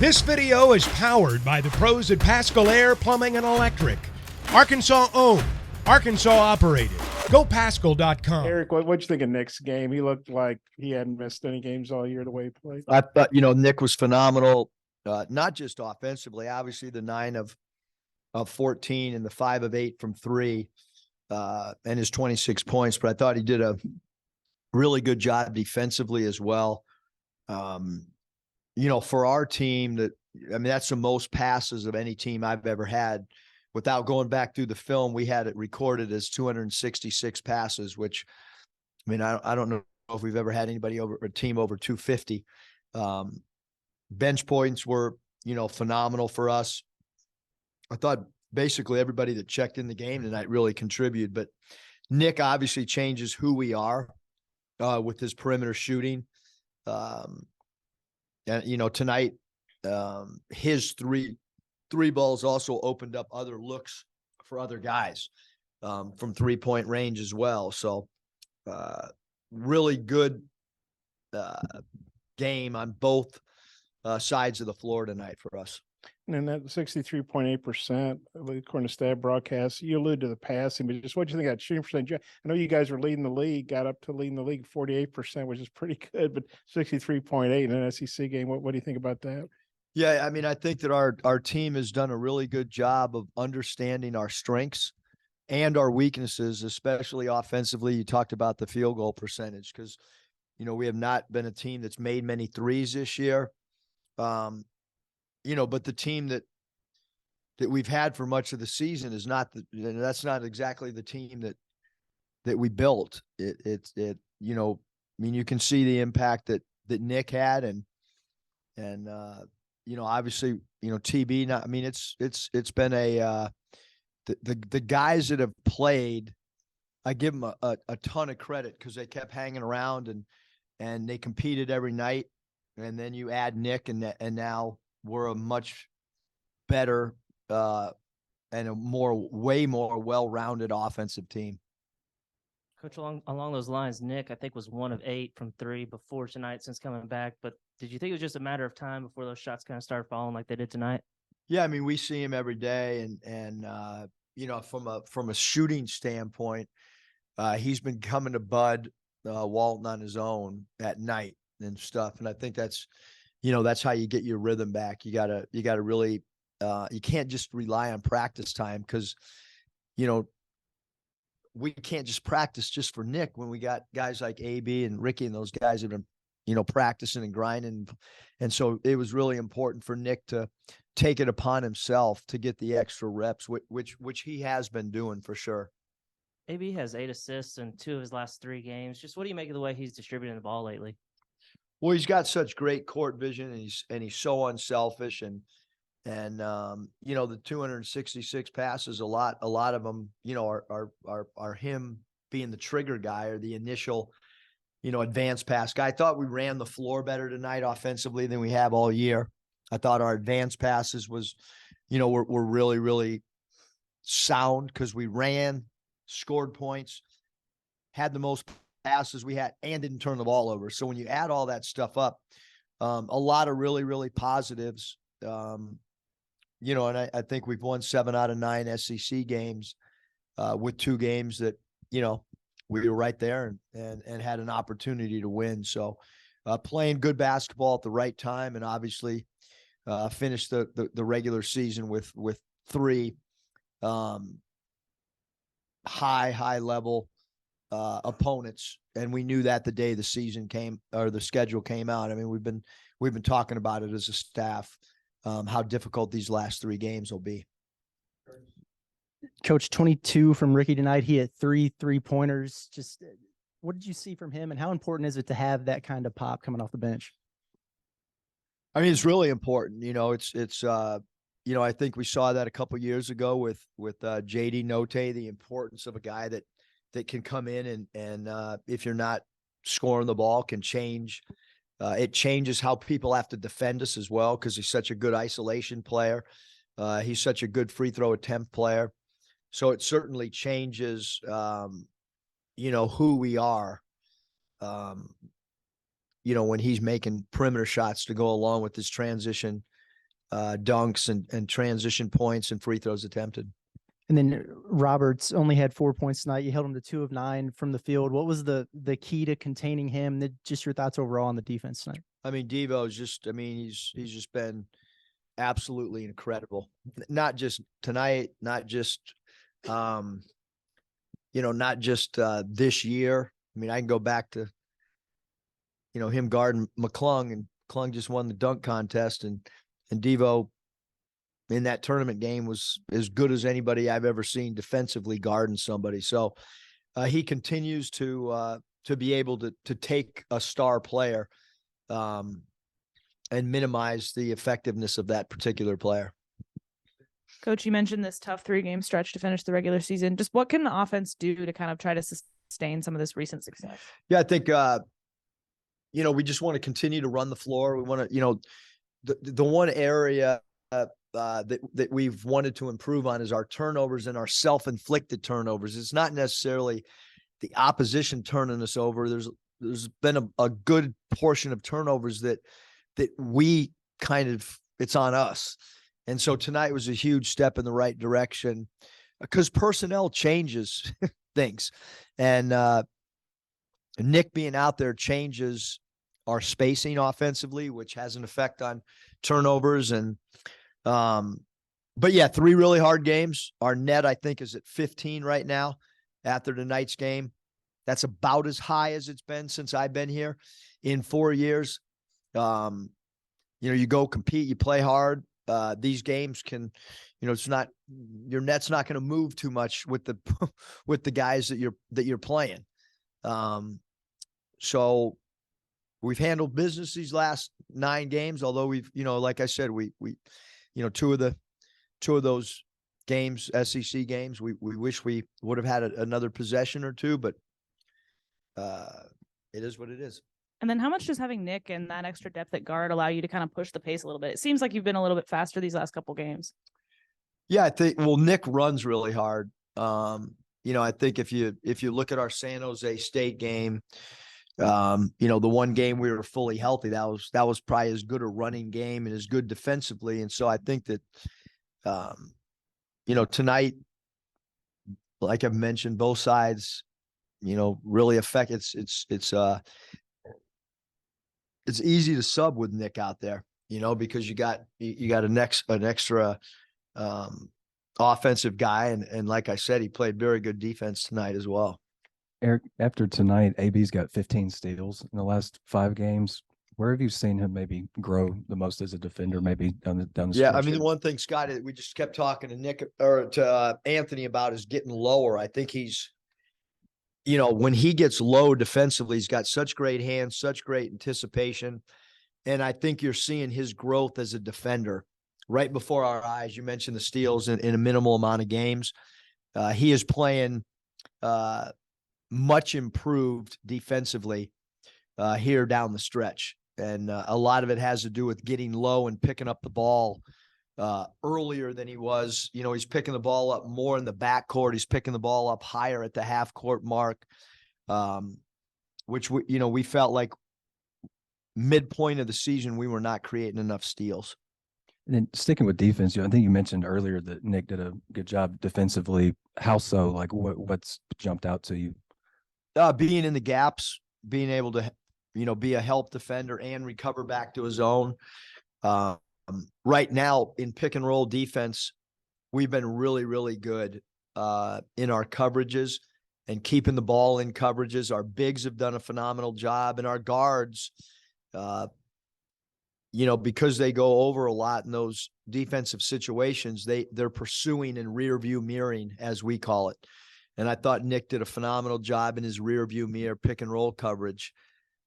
This video is powered by the pros at Pascal Air Plumbing and Electric. Arkansas owned, Arkansas operated. GoPascal.com. Eric, what'd you think of Nick's game? He looked like he hadn't missed any games all year the way he played. I thought, Nick was phenomenal, not just offensively, obviously the 9 of 14 and the 5 of 8 from 3, and his 26 points, but I thought he did a really good job defensively as well. For our team, that's the most passes of any team I've ever had. Without going back through the film, we had it recorded as 266 passes, which, I don't know if we've ever had anybody over a team over 250. Bench points were, phenomenal for us. I thought basically everybody that checked in the game tonight really contributed, but Nick obviously changes who we are with his perimeter shooting. And, tonight, his three balls also opened up other looks for other guys from 3-point range as well. So really good game on both sides of the floor tonight for us. And that 63.8%, according to Stat Broadcast, you allude to the passing, but just what do you think of that shooting percentage? I know you guys were leading the league, got up to leading the league 48%, which is pretty good, but 63.8 in an SEC game. What do you think about that? Yeah, I think that our team has done a really good job of understanding our strengths and our weaknesses, especially offensively. You talked about the field goal percentage because, we have not been a team that's made many threes this year. But the team that we've had for much of the season is that's not exactly the team that we built. You can see the impact that Nick had and obviously, TB, it's been the guys that have played, I give them a ton of credit because they kept hanging around and they competed every night. And then you add Nick and now we're a much better and a way more well-rounded offensive team. Coach, along those lines, Nick, I think, was 1 of 8 from 3 before tonight since coming back. But did you think it was just a matter of time before those shots kind of started falling like they did tonight? Yeah, we see him every day, and from a shooting standpoint, he's been coming to Bud Walton on his own at night and stuff, and I think that's how you get your rhythm back. You gotta really you can't just rely on practice time because we can't just practice just for Nick when we got guys like AB and Ricky and those guys have been, practicing and grinding. And so it was really important for Nick to take it upon himself to get the extra reps, which he has been doing for sure. AB has 8 assists in 2 of his last 3 games. Just what do you make of the way he's distributing the ball lately? Well, he's got such great court vision and he's so unselfish and the 266 passes, a lot of them, are him being the trigger guy or the initial, advanced pass guy. I thought we ran the floor better tonight offensively than we have all year. I thought our advanced passes was, were really, really sound because we ran, scored points, had the most passes we had, and didn't turn the ball over. So when you add all that stuff up, a lot of really, really positives. And I think we've won 7 out of 9 SEC games with 2 games that, we were right there and had an opportunity to win. So playing good basketball at the right time and obviously finished the regular season with 3 high level opponents. And we knew that the day the season came or the schedule came out. We've been talking about it as a staff. How difficult these last 3 games will be. Coach, 22 from Ricky tonight. He had 3 3-pointers. Just what did you see from him, and how important is it to have that kind of pop coming off the bench? It's really important. I think we saw that a couple of years ago with JD Note, the importance of a guy that can come in and if you're not scoring the ball, can change. It changes how people have to defend us as well because he's such a good isolation player. He's such a good free throw attempt player. So it certainly changes, who we are, when he's making perimeter shots to go along with his transition dunks and transition points and free throws attempted. And then Roberts only had 4 points tonight. You held him to 2 of 9 from the field. What was the key to containing him? Just your thoughts overall on the defense tonight? I mean, Devo's just, I mean, he's just been absolutely incredible. Not just tonight, not just, not just this year. I mean, I can go back to, him guarding McClung, and McClung just won the dunk contest, and Devo in that tournament game was as good as anybody I've ever seen defensively guarding somebody. So he continues to be able to take a star player and minimize the effectiveness of that particular player. Coach, you mentioned this tough 3-game stretch to finish the regular season. Just what can the offense do to kind of try to sustain some of this recent success? Yeah, I think, we just want to continue to run the floor. We want to, the one area that we've wanted to improve on is our turnovers and our self-inflicted turnovers. It's not necessarily the opposition turning us over. There's been a good portion of turnovers that we it's on us. And so tonight was a huge step in the right direction because personnel changes things. And Nick being out there changes our spacing offensively, which has an effect on turnovers. And, but yeah, 3 really hard games. Our net, I think, is at 15 right now after tonight's game. That's about as high as it's been since I've been here in 4 years. You go compete, you play hard. These games can, it's not, your net's not going to move too much with the guys that you're playing. So we've handled business these last 9 games, although we've, like I said, we 2 of those games, SEC games, we wish we would have had another possession or 2, but it is what it is. And then how much does having Nick and that extra depth at guard allow you to kind of push the pace a little bit? It seems like you've been a little bit faster these last couple games. Yeah, I think, Nick runs really hard. I think if you look at our San Jose State game, the one game we were fully healthy, that was probably as good a running game and as good defensively. And so I think that, tonight, like I've mentioned, both sides, really affect. It's easy to sub with Nick out there, because you got an extra offensive guy. And like I said, he played very good defense tonight as well. Eric, after tonight, AB's got 15 steals in the last 5 games. Where have you seen him maybe grow the most as a defender, maybe down the Yeah, stretch? I mean, the one thing, Scott, we just kept talking to Nick or to Anthony about is getting lower. I think he's, when he gets low defensively, he's got such great hands, such great anticipation. And I think you're seeing his growth as a defender right before our eyes. You mentioned the steals in a minimal amount of games. He is playing much improved defensively here down the stretch. And a lot of it has to do with getting low and picking up the ball earlier than he was. He's picking the ball up more in the backcourt. He's picking the ball up higher at the half court mark, which we felt like midpoint of the season, we were not creating enough steals. And then sticking with defense, I think you mentioned earlier that Nick did a good job defensively. How so? Like what's jumped out to you? Being in the gaps, being able to, be a help defender and recover back to his own. Right now in pick and roll defense, we've been really, really good in our coverages and keeping the ball in coverages. Our bigs have done a phenomenal job, and our guards, because they go over a lot in those defensive situations, they're pursuing and rear view mirroring, as we call it. And I thought Nick did a phenomenal job in his rear view mirror pick and roll coverage,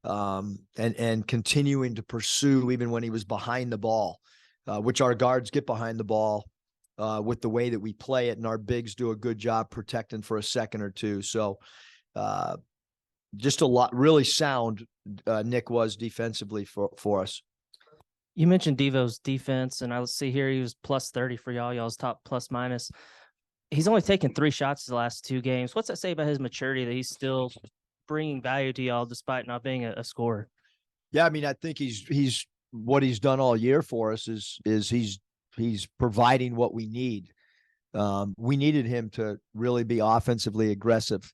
and continuing to pursue even when he was behind the ball, which our guards get behind the ball with the way that we play it, and our bigs do a good job protecting for a second or 2. So just a lot, really sound Nick was defensively for us. You mentioned Devo's defense, and I see here he was plus 30 for y'all's top plus minus. He's only taken 3 shots the last 2 games. What's that say about his maturity that he's still bringing value to y'all despite not being a scorer? Yeah, I mean, I think he's what he's done all year for us is he's providing what we need. We needed him to really be offensively aggressive.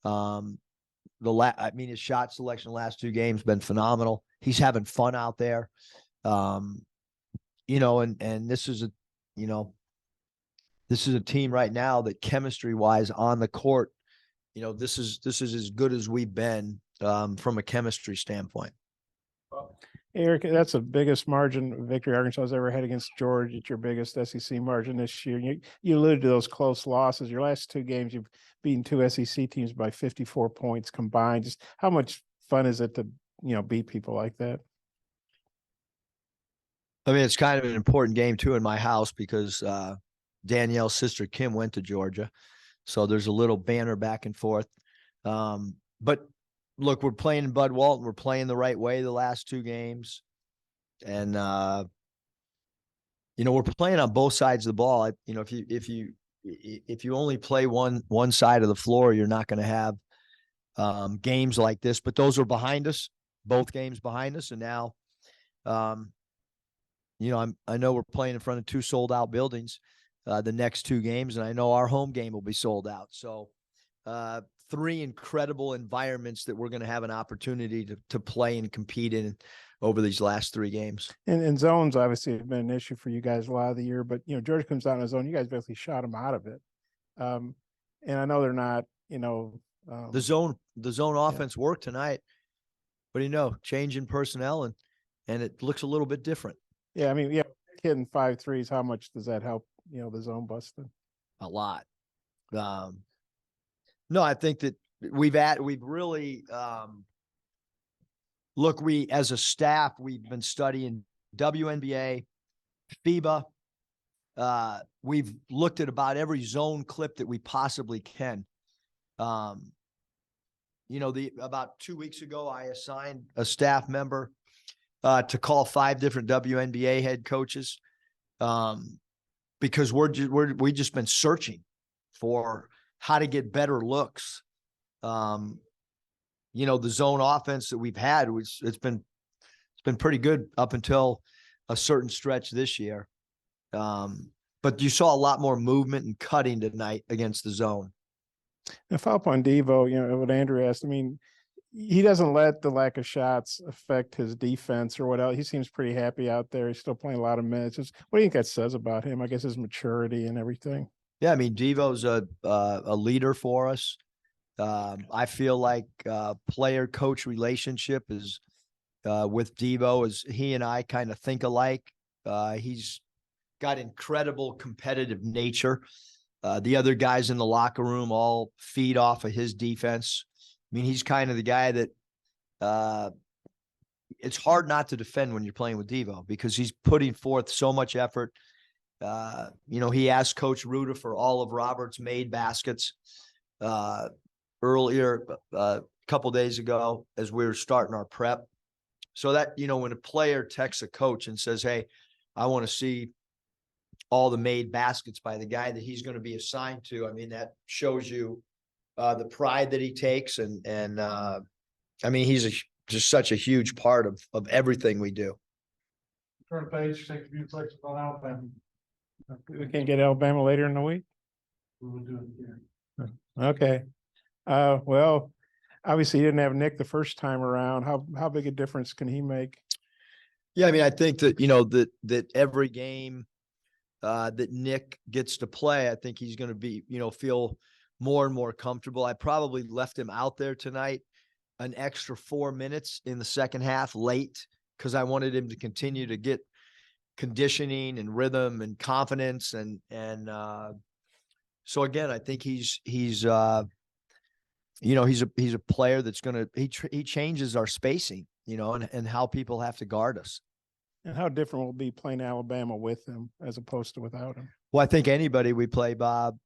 His shot selection the last 2 games been phenomenal. He's having fun out there. And this is a team right now that chemistry wise on the court, this is as good as we've been from a chemistry standpoint. Eric, that's the biggest margin victory Arkansas has ever had against Georgia. It's your biggest SEC margin this year. You alluded to those close losses. Your last 2 games, you've beaten 2 SEC teams by 54 points combined. Just how much fun is it to, beat people like that? I mean, it's kind of an important game too in my house because Danielle's sister Kim went to Georgia. So there's a little banter back and forth. But look, we're playing in Bud Walton. We're playing the right way the last 2 games. And, we're playing on both sides of the ball. If you only play one side of the floor, you're not going to have games like this. But those are behind us, both games behind us. And now, I know we're playing in front of 2 sold out buildings the next 2 games, and I know our home game will be sold out. So 3 incredible environments that we're going to have an opportunity to play and compete in over these last 3 games. And zones obviously have been an issue for you guys a lot of the year, but Georgia comes out in a zone. You guys basically shot them out of it. And I know they're not, the zone offense worked tonight, but change in personnel and it looks a little bit different. Yeah, I mean, hitting 5 threes, how much does that help, the zone busting? A lot. No, I think that we've really look, as a staff, we've been studying WNBA, FIBA. We've looked at about every zone clip that we possibly can. About 2 weeks ago, I assigned a staff member to call 5 different WNBA head coaches because we've just been searching for how to get better looks. The zone offense that we've had, it's been pretty good up until a certain stretch this year. But you saw a lot more movement and cutting tonight against the zone. And follow up on Devo, what Andrew asked, I mean, he doesn't let the lack of shots affect his defense or what else. He seems pretty happy out there. He's still playing a lot of minutes. What do you think that says about him? I guess his maturity and everything. Yeah, I mean, Devo's a leader for us. I feel like player-coach relationship is with Devo is he and I kind of think alike. He's got incredible competitive nature. The other guys in the locker room all feed off of his defense. I mean, he's kind of the guy that it's hard not to defend when you're playing with Devo because he's putting forth so much effort. He asked Coach Ruda for all of Robert's made baskets earlier, a couple days ago as we were starting our prep. So that, when a player texts a coach and says, hey, I want to see all the made baskets by the guy that he's going to be assigned to, I mean, that shows you the pride that he takes. And I mean, he's just such a huge part of everything we do. Turn page, take a few seconds on Alabama. We can get Alabama later in the week. We will do it here. Okay. Well, obviously you didn't have Nick the first time around. How big a difference can he make? Yeah, I mean, I think that, that every game that Nick gets to play, I think he's going to be, feel more and more comfortable. I probably left him out there tonight an extra 4 minutes in the second half late because I wanted him to continue to get conditioning and rhythm and confidence. And so again, I think he's a player that's going to, he changes our spacing, and how people have to guard us. And how different will it be playing Alabama with him as opposed to without him? Well, I think anybody we play, Bob,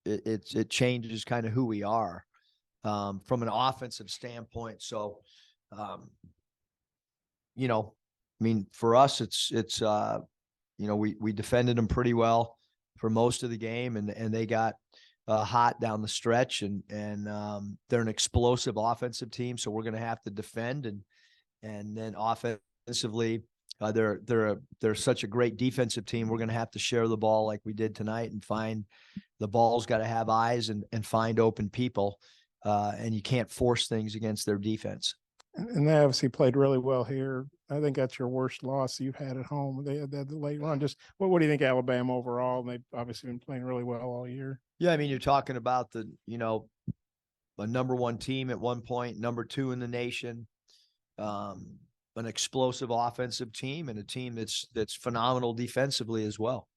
it changes kind of who we are from an offensive standpoint. So, I mean, for us, it's we defended them pretty well for most of the game, and they got hot down the stretch, and they're an explosive offensive team, so we're going to have to defend and then offensively They're such a great defensive team. We're going to have to share the ball like we did tonight and find the ball's got to have eyes and find open people. And you can't force things against their defense. And they obviously played really well here. I think that's your worst loss you've had at home. They had the late run. Just what do you think Alabama overall? They've obviously been playing really well all year. Yeah, I mean, you're talking about a number one team at one point, number two in the nation, an explosive offensive team, and a team that's phenomenal defensively as well.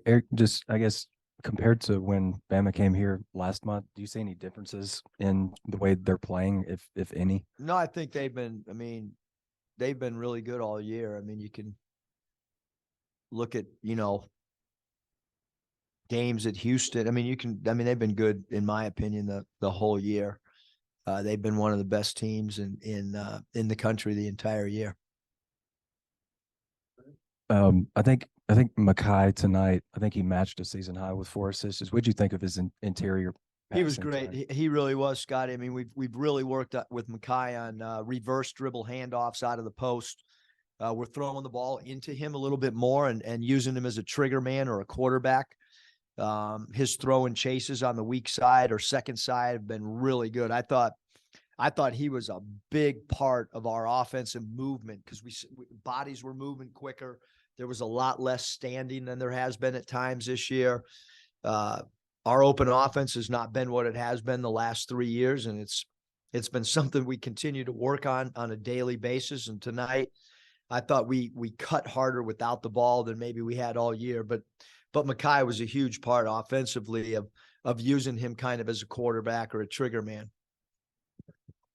Eric, just I guess compared to when Bama came here last month, do you see any differences in the way they're playing, if any? No, I think they've been really good all year. I mean, you can look at, games at Houston. I mean, they've been good in my opinion the whole year. They've been one of the best teams in the country the entire year. I think Mackay tonight, I think he matched a season high with 4 assists. What'd you think of his interior? He was great. He really was, Scotty. I mean, we've really worked with Mackay on reverse dribble handoffs out of the post. We're throwing the ball into him a little bit more and using him as a trigger man or a quarterback. His throw and chases on the weak side or second side have been really good. I thought he was a big part of our offensive movement because bodies were moving quicker. There was a lot less standing than there has been at times this year. Our open offense has not been what it has been the last 3 years, and it's been something we continue to work on a daily basis. And tonight, I thought we cut harder without the ball than maybe we had all year. But Mackay was a huge part offensively of using him kind of as a quarterback or a trigger man.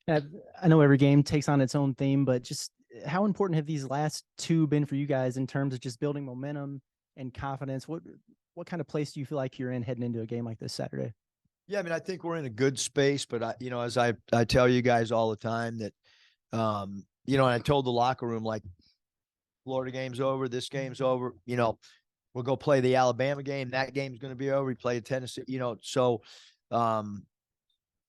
I know every game takes on its own theme, but just how important have these last 2 been for you guys in terms of just building momentum and confidence? What kind of place do you feel like you're in heading into a game like this Saturday? Yeah, I mean, I think we're in a good space, but as I tell you guys all the time that, and I told the locker room, like, Florida game's over, this game's over, we'll go play the Alabama game. That game's going to be over. We play Tennessee, so,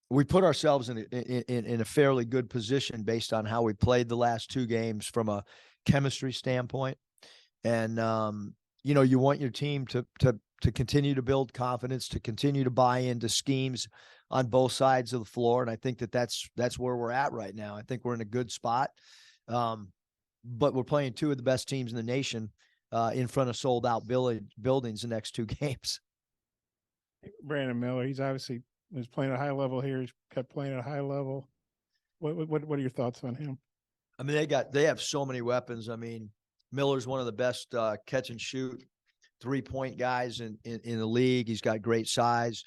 we put ourselves in a fairly good position based on how we played the last 2 games from a chemistry standpoint. And, you want your team to continue to build confidence, to continue to buy into schemes on both sides of the floor. And I think that's where we're at right now. I think we're in a good spot. But we're playing 2 of the best teams in the nation in front of sold out buildings the next 2 games. Brandon Miller, he's obviously was playing at a high level here. He's kept playing at a high level. What are your thoughts on him? I mean, they have so many weapons. I mean, Miller's one of the best catch and shoot 3-point guys in the league. He's got great size.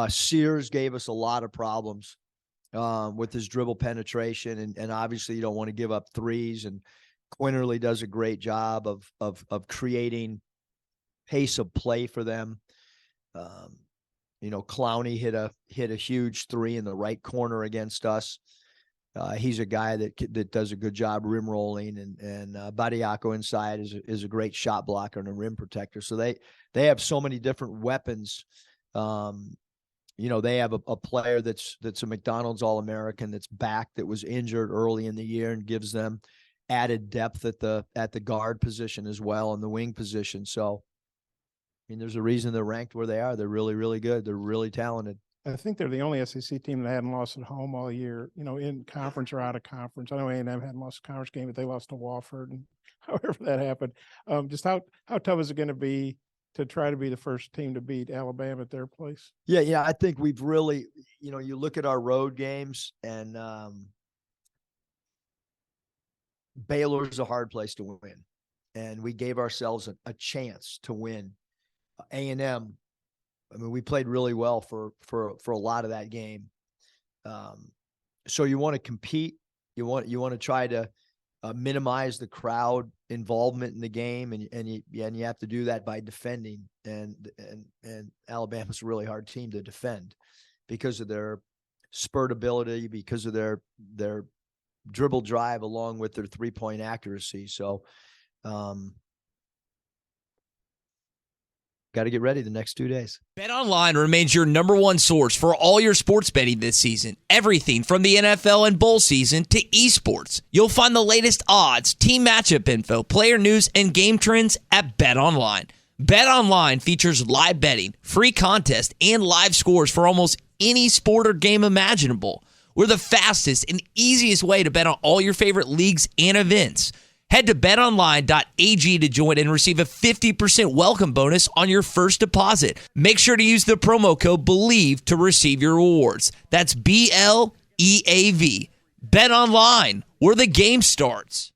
Sears gave us a lot of problems with his dribble penetration, and obviously you don't want to give up threes. And Quinterly does a great job of creating pace of play for them. Clowney hit a huge 3 in the right corner against us. He's a guy that does a good job rim rolling, and Badiako inside is a great shot blocker and a rim protector. So they have so many different weapons. They have a player that's a McDonald's All-American that's back, that was injured early in the year, and gives them added depth at the guard position as well, and the wing position. So, I mean, there's a reason they're ranked where they are. They're really, really good. They're really talented. I think they're the only SEC team that hadn't lost at home all year, in conference or out of conference. I know A&M hadn't lost a conference game, but they lost to Wofford, and however that happened. Just how tough is it going to be to try to be the first team to beat Alabama at their place? Yeah. I think we've really, you look at our road games, and Baylor's a hard place to win, and we gave ourselves a chance to win. A&M, I mean, we played really well for a lot of that game. So you want to compete. You want to try to minimize the crowd involvement in the game, and you have to do that by defending. And Alabama's a really hard team to defend because of their spurt ability, because of their dribble drive, along with their 3-point accuracy. So, got to get ready the next 2 days. BetOnline remains your number one source for all your sports betting this season. Everything from the NFL and bowl season to esports. You'll find the latest odds, team matchup info, player news, and game trends at BetOnline. BetOnline features live betting, free contests, and live scores for almost any sport or game imaginable. We're the fastest and easiest way to bet on all your favorite leagues and events. Head to betonline.ag to join and receive a 50% welcome bonus on your first deposit. Make sure to use the promo code BELIEVE to receive your rewards. That's BLEAV. Bet Online, where the game starts.